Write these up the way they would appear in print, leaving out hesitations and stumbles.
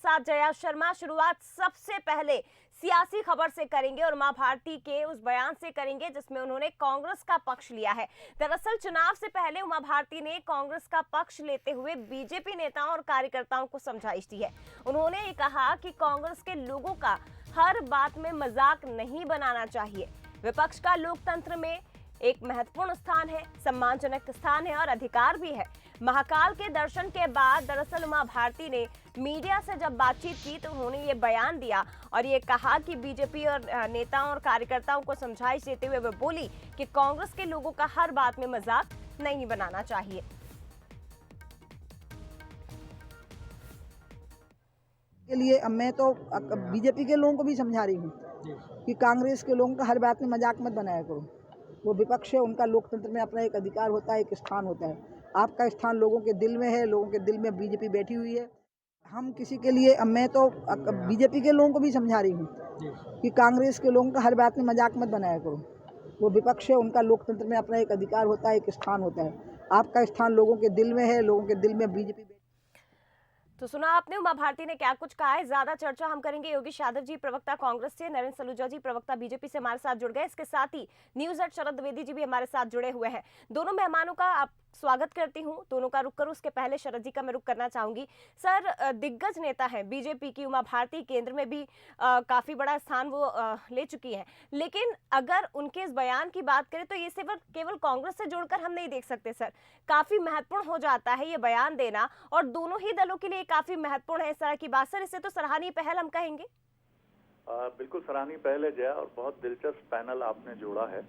साथ जया शर्मा। शुरुआत सबसे पहले सियासी खबर से करेंगे और उमा भारती के उस बयान से करेंगे जिसमें उन्होंने कांग्रेस का पक्ष लिया है। दरअसल चुनाव से पहले उमा भारती ने कांग्रेस का पक्ष लेते हुए बीजेपी नेताओं और कार्यकर्ताओं को समझाइश दी है। उन्होंने ये कहा कि कांग्रेस के लोगों का हर बात में मजाक नहीं बनाना चाहिए। विपक्ष का लोकतंत्र में एक महत्वपूर्ण स्थान है, सम्मानजनक स्थान है और अधिकार भी है। महाकाल के दर्शन के बाद दरअसल उमा भारती ने मीडिया से जब बातचीत की तो उन्होंने ये बयान दिया और ये कहा कि बीजेपी और नेताओं और कार्यकर्ताओं को समझाइश देते हुए वे बोली कि कांग्रेस के लोगों का हर बात में मजाक नहीं बनाना चाहिए। के लिए अब मैं तो बीजेपी के लोगों को भी समझा रही हूँ कि कांग्रेस के लोगों का हर बात में मजाक मत बनाया करो। वो विपक्ष है, उनका लोकतंत्र में अपना एक अधिकार होता है, एक स्थान होता है। आपका स्थान लोगों के दिल में है, लोगों के दिल में बीजेपी बैठी हुई है। हम किसी के लिए अब मैं तो बीजेपी के लोगों को भी समझा रही हूँ कि कांग्रेस के लोगों का हर बात में मजाक मत बनाया करो। वो विपक्ष है, उनका लोकतंत्र में अपना एक अधिकार होता है, एक स्थान होता है। आपका स्थान लोगों के दिल में है, लोगों के दिल में बीजेपी। तो सुना आपने उमा भारती ने क्या कुछ कहा है। ज्यादा चर्चा हम करेंगे योगेश यादव जी प्रवक्ता कांग्रेस से, नरेंद्र सलूजा जी प्रवक्ता बीजेपी से हमारे साथ जुड़ गए। इसके साथ ही न्यूज़@ शरद द्विवेदी जी भी हमारे साथ जुड़े हुए हैं। दोनों मेहमानों का आप स्वागत करती हूं। दोनों का रुख करूं उसके पहले शरद जी का मैं रुख करना चाहूंगी। सर, दिग्गज नेता है बीजेपी की उमा भारती, केंद्र में भी काफी बड़ा स्थान वो ले चुकी हैं, लेकिन अगर उनके इस बयान की बात करें तो ये सिर्फ केवल कांग्रेस से जोड़कर हम नहीं देख सकते। सर, काफी महत्वपूर्ण हो जाता है ये बयान देना और दोनों ही दलों के लिए काफी महत्वपूर्ण है इस तरह की बात। सर, इसे तो सराहनीय पहल हम कहेंगे। बिल्कुल सराहनीय पहल है जया, और बहुत दिलचस्प पैनल आपने जोड़ा है।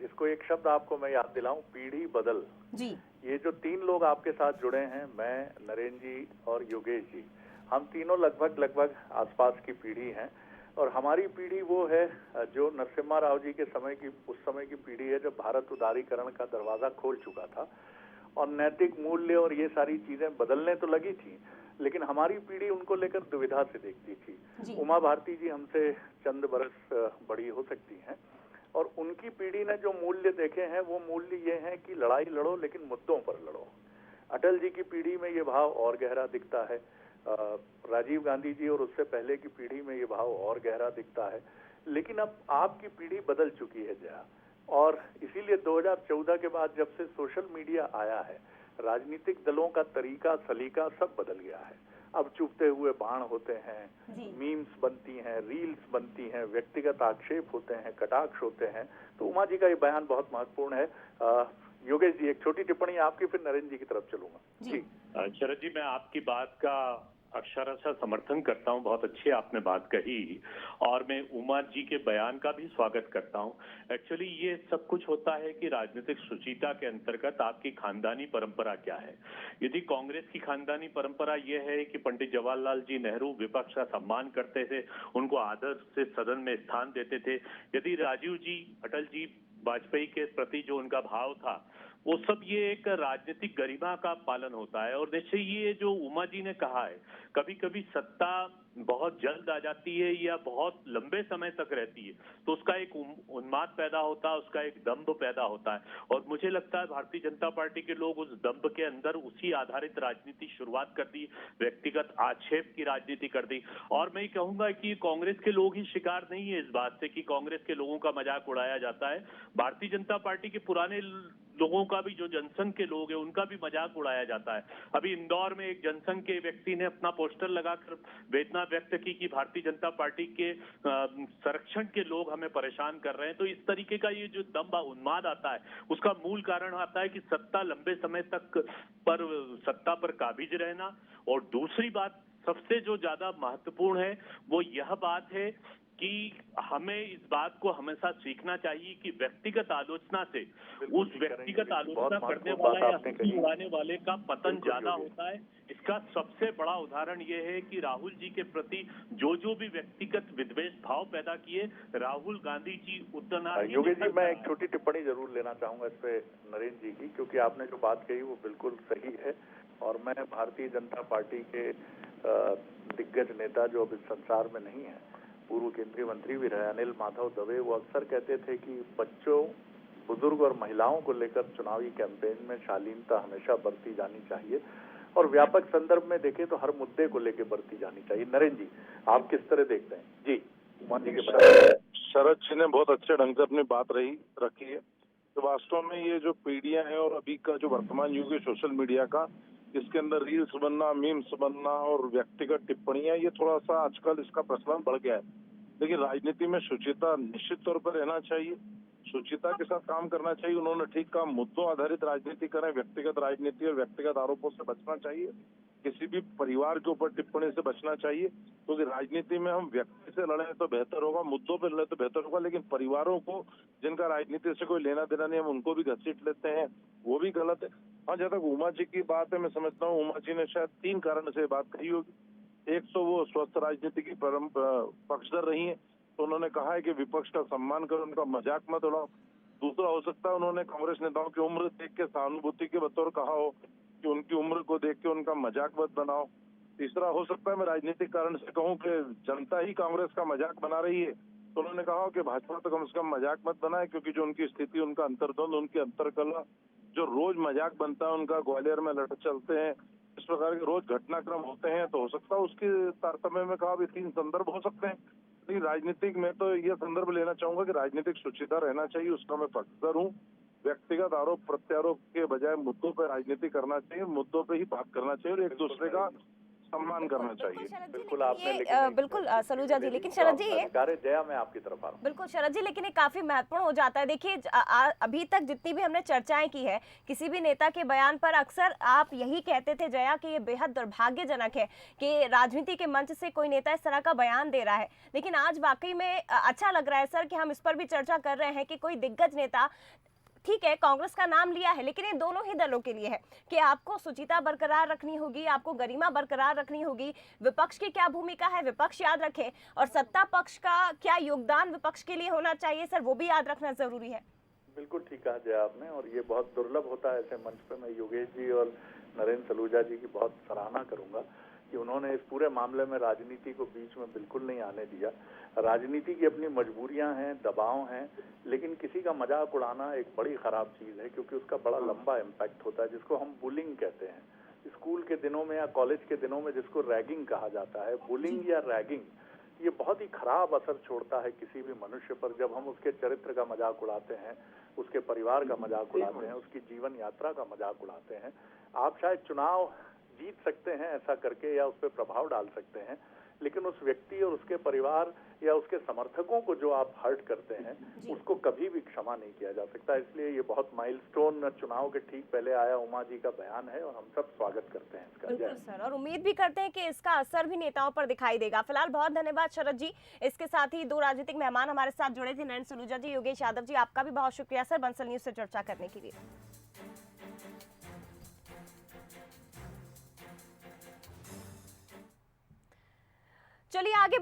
इसको एक शब्द आपको मैं याद दिलाऊं, पीढ़ी बदल जी। ये जो तीन लोग आपके साथ जुड़े हैं, मैं, नरेंद्र जी और योगेश जी, हम तीनों लगभग आसपास की पीढ़ी हैं। और हमारी पीढ़ी वो है जो नरसिम्हा राव जी के समय की, उस समय की पीढ़ी है जब भारत उदारीकरण का दरवाजा खोल चुका था और नैतिक मूल्य और ये सारी चीजें बदलने तो लगी थी, लेकिन हमारी पीढ़ी उनको लेकर दुविधा से देखती थी। उमा भारती जी हमसे चंद बरस बड़ी हो सकती हैं और उनकी पीढ़ी ने जो मूल्य देखे हैं वो मूल्य ये हैं कि लड़ाई लड़ो लेकिन मुद्दों पर लड़ो। अटल जी की पीढ़ी में ये भाव और गहरा दिखता है, राजीव गांधी जी और उससे पहले की पीढ़ी में ये भाव और गहरा दिखता है। लेकिन अब आपकी पीढ़ी बदल चुकी है जया, और इसीलिए 2014 के बाद जब से सोशल मीडिया आया है, राजनीतिक दलों का तरीका सलीका सब बदल गया है। अब चुभते हुए बाण होते हैं, मीम्स बनती हैं, रील्स बनती हैं, व्यक्तिगत आक्षेप होते हैं, कटाक्ष होते हैं। तो उमा जी का ये बयान बहुत महत्वपूर्ण है। योगेश जी, एक छोटी टिप्पणी आपकी, फिर नरेंद्र जी की तरफ चलूंगा। जी शरद जी, मैं आपकी बात का अक्षरशः समर्थन करता हूं। बहुत अच्छी आपने बात कही और मैं उमा जी के बयान का भी स्वागत करता हूं। एक्चुअली ये सब कुछ होता है कि राजनीतिक शुचिता के अंतर्गत आपकी खानदानी परंपरा क्या है। यदि कांग्रेस की खानदानी परंपरा ये है कि पंडित जवाहरलाल जी नेहरू विपक्ष का सम्मान करते थे, उनको आदर से सदन में स्थान देते थे, यदि राजीव जी, अटल जी, वाजपेयी के प्रति जो उनका भाव था, वो सब ये एक राजनीतिक गरिमा का पालन होता है। और जैसे ये जो उमा जी ने कहा है, कभी कभी सत्ता बहुत जल्द आ जाती है या बहुत लंबे समय तक रहती है तो उसका एक उन्माद पैदा होता है, उसका एक दंभ पैदा होता है। और मुझे लगता है भारतीय जनता पार्टी के लोग उस दंभ के अंदर उसी आधारित राजनीति शुरुआत कर दी, व्यक्तिगत आक्षेप की राजनीति कर दी। और मैं कहूंगा कि कांग्रेस के लोग ही शिकार नहीं है इस बात से कि कांग्रेस के लोगों का मजाक उड़ाया जाता है। भारतीय जनता पार्टी के पुराने लोगों का भी, जो जनसंघ के लोग हैं, उनका भी मजाक उड़ाया जाता है। अभी इंदौर में एक जनसंघ के व्यक्ति ने अपना पोस्टर लगाकर वेदना व्यक्त की कि भारतीय जनता पार्टी के संरक्षण के लोग हमें परेशान कर रहे हैं। तो इस तरीके का ये जो दंभ उन्माद आता है, उसका मूल कारण आता है कि सत्ता लंबे समय तक सत्ता पर काबिज रहना। और दूसरी बात सबसे जो ज्यादा महत्वपूर्ण है वो यह बात है कि हमें इस बात को हमेशा सीखना चाहिए कि व्यक्तिगत आलोचना से उस व्यक्तिगत आलोचना करने वाला या हंसी उड़ाने वाले का पतन ज्यादा होता है। इसका सबसे बड़ा उदाहरण ये है कि राहुल जी के प्रति जो भी व्यक्तिगत विद्वेष भाव पैदा किए, राहुल गांधी जी उतना। योगेश जी, मैं एक छोटी टिप्पणी जरूर लेना चाहूंगा इस पे नरेंद्र जी की, क्योंकि आपने जो बात कही वो बिल्कुल सही है। और मैं भारतीय जनता पार्टी के दिग्गज नेता जो अब इस संसार में नहीं है, पूर्व केंद्रीय मंत्री भी रहे अनिल माधव दवे, वो अक्सर कहते थे कि बच्चों, बुजुर्ग और महिलाओं को लेकर चुनावी कैंपेन में शालीनता हमेशा बरती जानी चाहिए। और व्यापक संदर्भ में देखें तो हर मुद्दे को लेकर बढ़ती जानी चाहिए। नरेंद्र जी, आप किस तरह देखते हैं? जी, उमा जी के बयान। शरद जी ने बहुत अच्छे ढंग से अपनी बात रखी है। तो वास्तव में ये जो पीढ़ियां हैं और अभी का जो वर्तमान युग है सोशल मीडिया का, इसके अंदर रील्स बनना, मीम्स बनना और व्यक्तिगत टिप्पणियां, ये थोड़ा सा आजकल इसका प्रचलन बढ़ गया है। लेकिन राजनीति में शुचिता निश्चित तौर पर रहना चाहिए, शुचिता के साथ काम करना चाहिए। उन्होंने ठीक कहा, मुद्दों आधारित राजनीति करें, व्यक्तिगत राजनीति और व्यक्तिगत आरोपों से बचना चाहिए, किसी भी परिवार के ऊपर टिप्पणी से बचना चाहिए, क्योंकि राजनीति में हम व्यक्ति से लड़ें तो बेहतर होगा, मुद्दों पर लड़े तो बेहतर होगा, लेकिन परिवारों को जिनका राजनीति से कोई लेना देना नहीं, हम उनको भी घसीट लेते हैं, वो भी गलत है। हाँ, जहाँ तक उमा जी की बात है, मैं समझता हूँ उमा जी ने शायद 3 कारण से बात कही होगी। एक तो वो स्वस्थ राजनीति की पक्षधर रही है, तो उन्होंने कहा है कि विपक्ष का सम्मान करो, उनका मजाक मत उड़ाओ। दूसरा हो सकता है उन्होंने कांग्रेस नेताओं की उम्र देख के सहानुभूति के बतौर कहा हो कि उनकी उम्र को देख के उनका मजाक मत बनाओ। तीसरा हो सकता है, मैं राजनीतिक कारण से कहूं कि जनता ही कांग्रेस का मजाक बना रही है, तो उन्होंने कहा कि भाजपा तो कम से कम मजाक मत बनाए, क्योंकि जो उनकी स्थिति, उनका अंतर्द्वंद, उनकी अंतरकला, जो रोज मजाक बनता है उनका, ग्वालियर में लड़ चलते हैं, इस प्रकार के रोज घटनाक्रम होते हैं, तो हो सकता है उसके तारतम्य में कहा भी 3 संदर्भ हो सकते हैं। लेकिन राजनीतिक में तो यह संदर्भ लेना चाहूंगा कि राजनीतिक शुचिता रहना चाहिए, उसका मैं पक्षधर हूँ। व्यक्तिगत आरोप प्रत्यारोप के बजाय मुद्दों पर राजनीति करना चाहिए, मुद्दों पे ही बात करना चाहिए और एक दूसरे का सम्मान करना चाहिए। बिल्कुल आपने, बिल्कुल सलूजा जी, लेकिन शरद जी ये जया, मैं आपकी तरफ आ रहा हूं। बिल्कुल शरद जी, लेकिन ये काफी महत्वपूर्ण हो जाता है। देखिए अभी तक जितनी भी हमने चर्चाएं की है, किसी भी नेता के बयान पर अक्सर आप यही कहते थे जया कि ये बेहद दुर्भाग्यजनक है कि राजनीति के मंच से कोई नेता इस तरह का बयान दे रहा है। लेकिन आज वाकई में अच्छा लग रहा है सर कि हम इस पर भी चर्चा कर रहे हैं कि कोई दिग्गज नेता, ठीक है कांग्रेस का नाम लिया है, लेकिन ये दोनों ही दलों के लिए है कि आपको शुचिता बरकरार रखनी होगी, आपको गरिमा बरकरार रखनी होगी। विपक्ष की क्या भूमिका है विपक्ष याद रखे, और सत्ता पक्ष का क्या योगदान विपक्ष के लिए होना चाहिए सर, वो भी याद रखना जरूरी है। बिल्कुल ठीक कहा जया आपने, और ये बहुत दुर्लभ होता है ऐसे मंच पे। मैं योगेश जी और नरेंद्र सलूजा जी की बहुत सराहना करूंगा कि उन्होंने इस पूरे मामले में राजनीति को बीच में बिल्कुल नहीं आने दिया। राजनीति की अपनी मजबूरियां हैं, दबाव हैं, लेकिन किसी का मजाक उड़ाना एक बड़ी खराब चीज है, क्योंकि उसका बड़ा लंबा इम्पैक्ट होता है, जिसको हम बुलिंग कहते हैं। स्कूल के दिनों में या कॉलेज के दिनों में जिसको रैगिंग कहा जाता है, बुलिंग या रैगिंग, ये बहुत ही खराब असर छोड़ता है किसी भी मनुष्य पर, जब हम उसके चरित्र का मजाक उड़ाते हैं, उसके परिवार का मजाक उड़ाते हैं, उसकी जीवन यात्रा का मजाक उड़ाते हैं। आप शायद चुनाव जीत सकते हैं ऐसा करके, या उस पर प्रभाव डाल सकते हैं, लेकिन उस व्यक्ति और उसके परिवार या उसके समर्थकों को जो आप हर्ट करते हैं, उसको कभी भी क्षमा नहीं किया जा सकता। इसलिए ये बहुत माइलस्टोन चुनाव के ठीक पहले आया उमा जी का बयान है, और हम सब स्वागत करते हैं इसका। बिल्कुल सर, और उम्मीद भी करते हैं कि इसका असर भी नेताओं पर दिखाई देगा। फिलहाल बहुत धन्यवाद शरद जी। इसके साथ ही 2 राजनीतिक मेहमान हमारे साथ जुड़े थे, नरेंद्र सलूजा जी, योगेश यादव जी, आपका भी बहुत शुक्रिया सर बंसल न्यूज से चर्चा करने के लिए। चलिए आगे